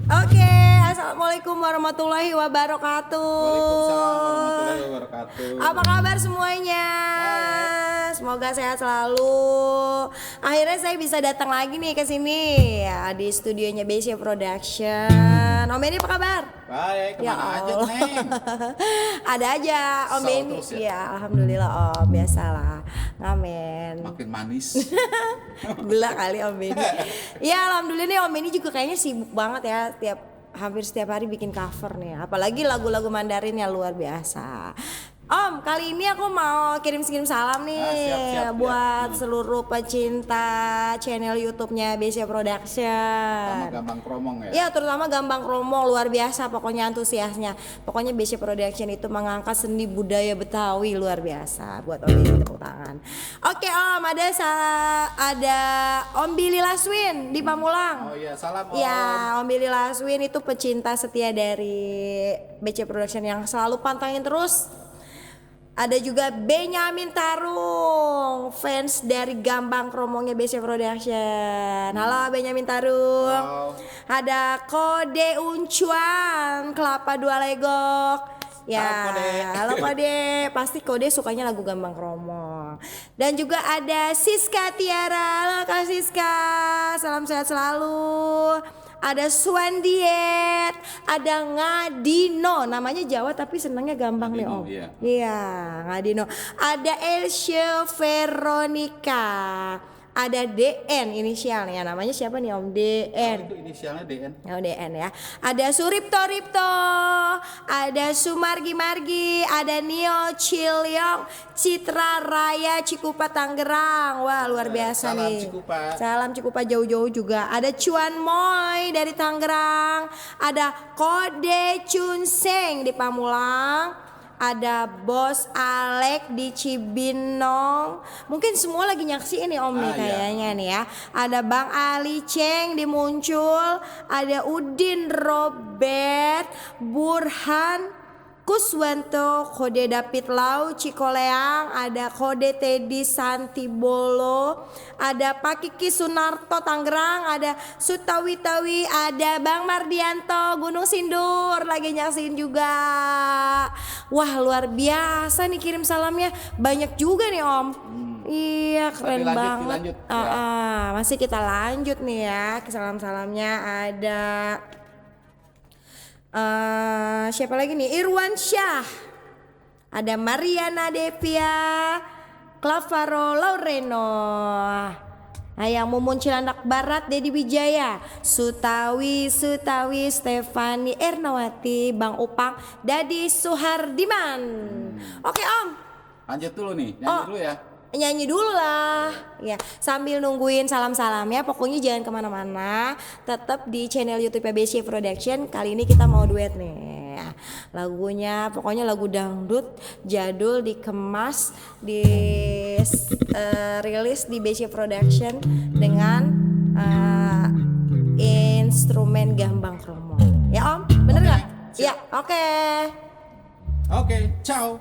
Oke, assalamualaikum warahmatullahi wabarakatuh. Waalaikumsalam warahmatullahi wabarakatuh. Apa kabar semuanya? Baik. Semoga sehat selalu. Akhirnya saya bisa datang lagi nih ke sini ya, di studionya BC Production. Om Benny apa kabar? Baik, Ya kemana aja Allah. Neng? Ada aja Om Selalu Benny. terus ya? Ya, alhamdulillah Om, biasalah. Ngamen. Makin manis. Gula kali Om Benny. Ya alhamdulillah nih Om Benny juga kayaknya sibuk banget ya, hampir setiap hari bikin cover nih. Apalagi lagu-lagu Mandarin yang luar biasa. Om, kali ini aku mau kirim salam nih Siap. buat seluruh pecinta channel YouTube-nya BC Production. Sama gampang kromong ya. Ya terutama Gambang Kromong, luar biasa pokoknya antusiasnya. Pokoknya BC Production itu mengangkat seni budaya Betawi luar biasa. Buat Om Billy tepuk tangan. Oke Om, ada Om Billy Laswin di Pamulang. Oh iya, salam Om. Ya, Om Billy Laswin itu pecinta setia dari BC Production yang selalu pantangin terus. Ada juga Benyamin Tarung, fans dari Gambang Kromongnya BC Production. Halo Benyamin Tarung. Halo. Ada Kode Uncuan, Kelapa Dua Legok. Ya, Kode. halo Kode. Pasti Kode sukanya lagu Gambang Kromong. Dan juga ada Siska Tiara. Halo Kak Siska, salam sehat selalu. Ada Swan Diet, ada Ngadino, namanya Jawa tapi senangnya gampang nih Ngadino, Om. iya. Iya, Ngadino. Ada Elsya Veronica, ada DN inisialnya, namanya siapa nih Om? DN. Itu inisialnya DN. Oh DN ya. Ada Suripto Ripto, ada Sumargi Margi, ada Nio Cilyong, Citra Raya Cikupa Tangerang. Wah luar biasa Salam nih. Cikupa. Salam Cikupa jauh-jauh juga. Ada Cuan Moy dari Tangerang, ada Kode Chunseng di Pamulang. Ada Bos Alek di Cibinong. Mungkin semua lagi nyaksiin nih Om nih Iya. kayaknya nih ya. Ada Bang Ali Ceng di Muncul. Ada Udin Robert, Burhan Kuswanto, Kode David Lau Cikoleang, ada Kode Teddy Santibolo, ada Pak Kiki Sunarto Tangerang, ada Sutawitawi, ada Bang Mardianto Gunung Sindur lagi nyaksin juga. Wah luar biasa nih kirim salamnya, banyak juga nih Om. Iya keren banget. Dilanjut, ya. Masih kita lanjut nih ya, salam-salamnya ada. Siapa lagi nih? Irwan Syah, ada Mariana Devia, Clavaro Laureno, yang Mumun Cilandak Barat, Dedi Wijaya, Sutawi, Stefani Ernawati, Bang Upang, Dadi Suhardiman. Oke Om, Lanjut dulu nih, nyanyi dulu ya. nyanyi dulu lah ya sambil nungguin salam-salamnya. Pokoknya jangan kemana-mana, tetap di channel YouTube BC Production. Kali ini kita mau duet nih lagunya, pokoknya lagu dangdut jadul dikemas di rilis di BC Production dengan instrumen Gambang Kromong ya Om, bener nggak? Ya oke. Oke, ciao.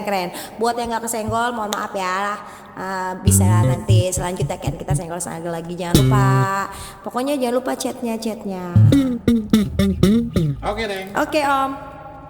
keren. Buat yang nggak kesenggol, mohon maaf ya. Bisa nanti selanjutnya kan kita senggol-senggol lagi, jangan lupa. Pokoknya jangan lupa chatnya. Oke, Deng. Oke, Om.